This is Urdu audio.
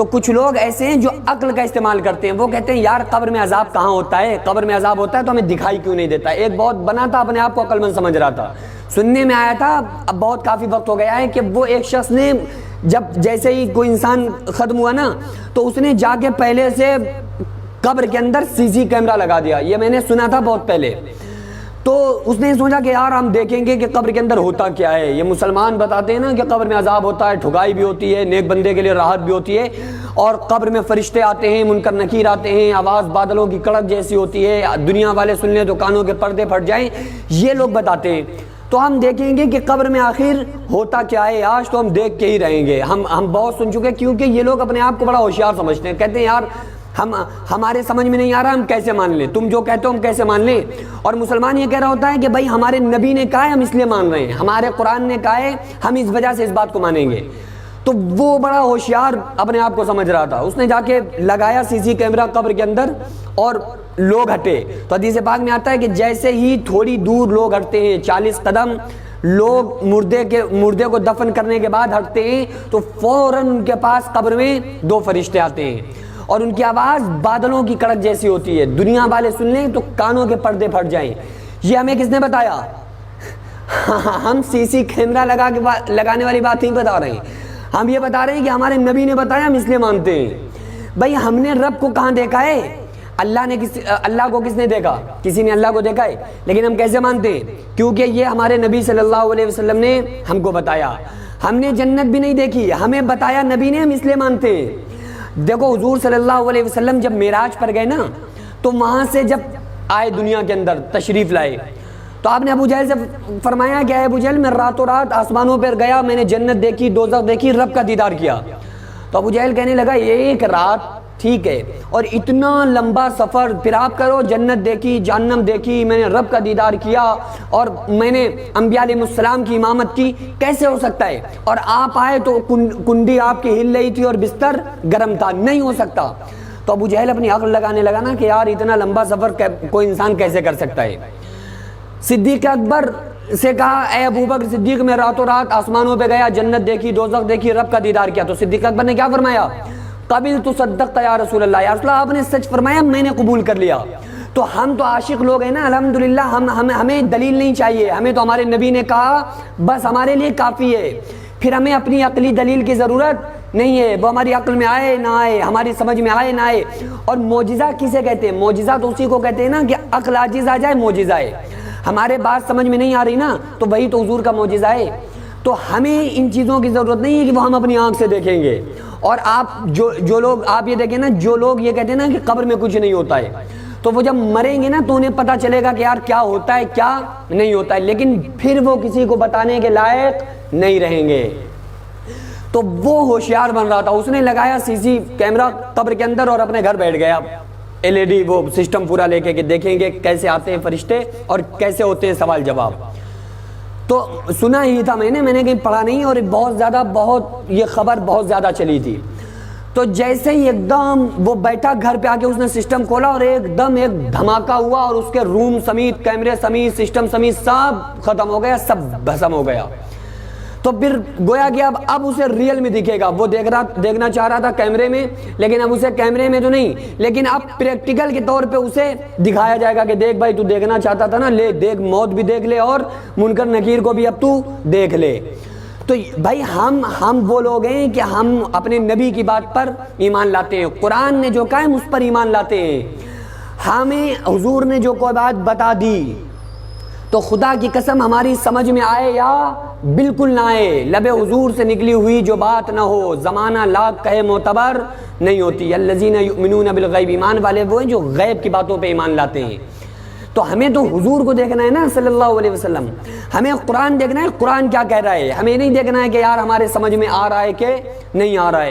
تو کچھ لوگ ایسے ہیں جو عقل کا استعمال کرتے ہیں، وہ کہتے ہیں یار قبر میں عذاب کہاں ہوتا ہے، قبر میں عذاب ہوتا ہے تو ہمیں دکھائی کیوں نہیں دیتا۔ ایک بہت بنا تھا، اپنے آپ کو عقل مند سمجھ رہا تھا، سننے میں آیا تھا، اب بہت کافی وقت ہو گیا ہے، کہ وہ ایک شخص نے جب جیسے ہی کوئی انسان ختم ہوا نا تو اس نے جا کے پہلے سے قبر کے اندر CC کیمرہ لگا دیا، یہ میں نے سنا تھا بہت پہلے۔ تو اس نے سوچا کہ یار ہم دیکھیں گے کہ قبر کے اندر ہوتا کیا ہے۔ یہ مسلمان بتاتے ہیں نا کہ قبر میں عذاب ہوتا ہے، ٹھگائی بھی ہوتی ہے، نیک بندے کے لیے راحت بھی ہوتی ہے، اور قبر میں فرشتے آتے ہیں، منکر نکیر آتے ہیں، آواز بادلوں کی کڑک جیسی ہوتی ہے، دنیا والے سن لیں تو کانوں کے پردے پھٹ جائیں، یہ لوگ بتاتے ہیں۔ تو ہم دیکھیں گے کہ قبر میں آخر ہوتا کیا ہے، آج تو ہم دیکھ کے ہی رہیں گے۔ ہم بہت سن چکے، کیونکہ یہ لوگ اپنے آپ کو بڑا ہوشیار سمجھتے ہیں، کہتے ہیں یار ہمارے سمجھ میں نہیں آ رہا، ہم کیسے مان لیں، تم جو کہتے ہو ہم کیسے مان لیں۔ اور مسلمان یہ کہہ رہا ہوتا ہے کہ بھائی ہمارے نبی نے کہا ہے ہم اس لیے مان رہے ہیں، ہمارے قرآن نے کہا ہے ہم اس وجہ سے اس بات کو مانیں گے۔ تو وہ بڑا ہوشیار اپنے آپ کو سمجھ رہا تھا، اس نے جا کے لگایا CC کیمرہ قبر کے اندر، اور لوگ ہٹے۔ تو حدیث پاک میں آتا ہے کہ جیسے ہی تھوڑی دور لوگ ہٹتے ہیں، 40 قدم لوگ مردے کو دفن کرنے کے بعد ہٹتے ہیں، تو فوراً ان کے پاس قبر میں 2 فرشتے آتے ہیں، اور ان کی آواز بادلوں کی کڑک جیسی ہوتی ہے، دنیا والے سن لیں تو کانوں کے پردے پھٹ جائیں۔ یہ ہمیں کس نے بتایا؟ ہم CC کیمرہ لگانے والی بات نہیں بتا رہے ہیں، ہم یہ بتا رہے ہیں کہ ہمارے نبی نے بتایا، ہم اس لیے مانتے ہیں۔ بھائی ہم نے رب کو کہاں دیکھا ہے؟ اللہ کو کس نے دیکھا؟ کسی نے اللہ کو دیکھا ہے؟ لیکن ہم کیسے مانتے ہیں؟ کیونکہ یہ ہمارے نبی صلی اللہ علیہ وسلم نے ہم کو بتایا۔ ہم نے جنت بھی نہیں دیکھی، ہمیں بتایا نبی نے، ہم اس لیے مانتے ہیں۔ دیکھو حضور صلی اللہ علیہ وسلم جب معراج پر گئے نا، تو وہاں سے جب آئے دنیا کے اندر تشریف لائے، تو آپ نے ابو جہل سے فرمایا کہ اے ابو جہل میں راتوں رات آسمانوں پر گیا، میں نے جنت دیکھی، دوزخ دیکھی، رب کا دیدار کیا۔ تو ابو جہل کہنے لگا ایک رات ٹھیک ہے، اور اتنا لمبا سفر پھر آپ کرو، جنت دیکھی، جہنم دیکھی، میں نے رب کا دیدار کیا، اور میں نے انبیاء علیہ السلام کی امامت کی، کیسے ہو سکتا ہے؟ اور آپ آئے تو کنڈی آپ کی ہل رہی تھی اور بستر گرم تھا، نہیں ہو سکتا۔ تو ابو جہل اپنی عقل لگانے لگا نا کہ یار اتنا لمبا سفر کوئی انسان کیسے کر سکتا ہے۔ صدیق اکبر سے کہا اے ابو بکر صدیق میں راتوں رات آسمانوں پہ گیا، جنت دیکھی، دوزخ دیکھی، رب کا دیدار کیا۔ تو صدیق اکبر نے کیا فرمایا؟ قبل تو صدقت یا رسول اللہ، یا رسول اللہ آپ نے سچ فرمایا، میں نے قبول کر لیا۔ تو ہم تو عاشق لوگ ہیں نا الحمدللہ، ہمیں دلیل نہیں چاہیے، ہمیں تو ہمارے نبی نے کہا بس ہمارے لیے کافی ہے، پھر ہمیں اپنی عقلی دلیل کی ضرورت نہیں ہے، وہ ہماری عقل میں آئے نہ آئے، ہماری سمجھ میں آئے نہ آئے۔ اور معجزہ کسے کہتے ہیں؟ معجزہ تو اسی کو کہتے ہیں نا کہ عقل عاجز آ جائے معجزہ ہے۔ ہمارے بات سمجھ میں نہیں آ رہی نا، تو وہی تو حضور کا معجزہ ہے۔ تو ہمیں ان چیزوں کی ضرورت نہیں ہے کہ وہ ہم اپنی آنکھ سے دیکھیں گے۔ اور آپ جو لوگ آپ یہ دیکھیں نا، جو لوگ یہ کہتے ہیں نا کہ قبر میں کچھ نہیں ہوتا ہے، تو وہ جب مریں گے نا تو انہیں پتہ چلے گا کہ یار کیا ہوتا ہے کیا نہیں ہوتا ہے، لیکن پھر وہ کسی کو بتانے کے لائق نہیں رہیں گے۔ تو وہ ہوشیار بن رہا تھا، اس نے لگایا CC کیمرہ قبر کے اندر اور اپنے گھر بیٹھ گیا، LED وہ سسٹم پورا لے کے کہ دیکھیں گے کیسے آتے ہیں فرشتے اور کیسے ہوتے ہیں سوال جواب۔ تو سنا ہی تھا میں نے کہیں پڑھا نہیں، اور بہت یہ خبر بہت زیادہ چلی تھی۔ تو جیسے ہی ایک دم وہ بیٹھا گھر پہ آ کے اس نے سسٹم کھولا، اور ایک دم ایک دھماکہ ہوا، اور اس کے روم سمیت، کیمرے سمیت، سسٹم سمیت سب ختم ہو گیا، سب بھسم ہو گیا۔ تو پھر گویا کہ اب اسے ریئل میں دکھے گا، وہ دیکھنا چاہ رہا تھا کیمرے میں، لیکن اب اسے کیمرے میں تو نہیں، لیکن اب پریکٹیکل کے طور پہ اسے دکھایا جائے گا کہ دیکھ بھائی تو دیکھنا چاہتا تھا نا، لے دیکھ، موت بھی دیکھ لے اور منکر نکیر کو بھی اب تو دیکھ لے۔ تو بھائی ہم وہ لوگ ہیں کہ ہم اپنے نبی کی بات پر ایمان لاتے ہیں، قرآن نے جو کہا ہے اس پر ایمان لاتے ہیں۔ ہمیں حضور نے جو کوئی بات بتا دی تو خدا کی قسم ہماری سمجھ میں آئے یا بالکل نہ آئے، لب حضور سے نکلی ہوئی جو بات نہ ہو، زمانہ لاکھ کہے معتبر نہیں ہوتی۔ الذین یؤمنون بالغیب، ایمان والے وہ ہیں جو غیب کی باتوں پہ ایمان لاتے ہیں۔ تو ہمیں تو حضور کو دیکھنا ہے نا صلی اللہ علیہ وسلم، ہمیں قرآن دیکھنا ہے، قرآن کیا کہہ رہا ہے، ہمیں نہیں دیکھنا ہے کہ یار ہمارے سمجھ میں آ رہا ہے کہ نہیں آ رہا ہے۔